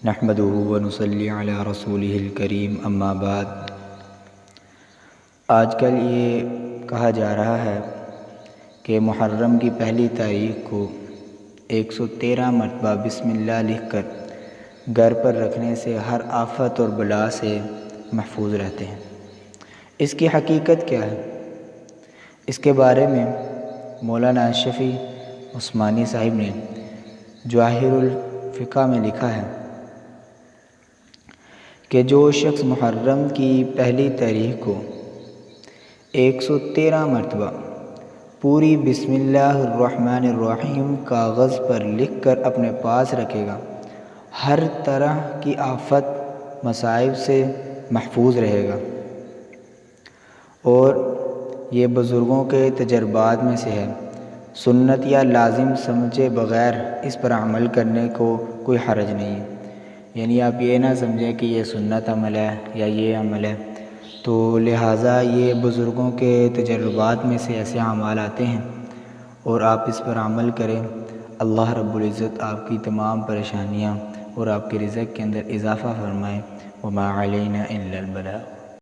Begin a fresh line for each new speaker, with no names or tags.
نحمده ونصلی علی رسولہ الکریم اما بعد۔ آج کل یہ کہا جا رہا ہے کہ محرم کی پہلی تاریخ کو 113 مرتبہ بسم اللہ لکھ کر گھر پر رکھنے سے ہر آفت اور بلا سے محفوظ رہتے ہیں۔ اس کی حقیقت کیا ہے؟ اس کے بارے میں مولانا شفیع عثمانی صاحب نے جواہر الفقہ میں لکھا ہے کہ جو شخص محرم کی پہلی تاریخ کو 113 مرتبہ پوری بسم اللہ الرحمن الرحیم کاغذ پر لکھ کر اپنے پاس رکھے گا، ہر طرح کی آفت مصائب سے محفوظ رہے گا۔ اور یہ بزرگوں کے تجربات میں سے ہے۔ سنت یا لازم سمجھے بغیر اس پر عمل کرنے کو کوئی حرج نہیں ہے۔ یعنی آپ یہ نہ سمجھیں کہ یہ سنت عمل ہے یا یہ عمل ہے، تو لہٰذا یہ بزرگوں کے تجربات میں سے ایسے اعمال آتے ہیں اور آپ اس پر عمل کریں۔ اللہ رب العزت آپ کی تمام پریشانیاں اور آپ کے رزق کے اندر اضافہ فرمائے۔ وما علینا الا البلاغ۔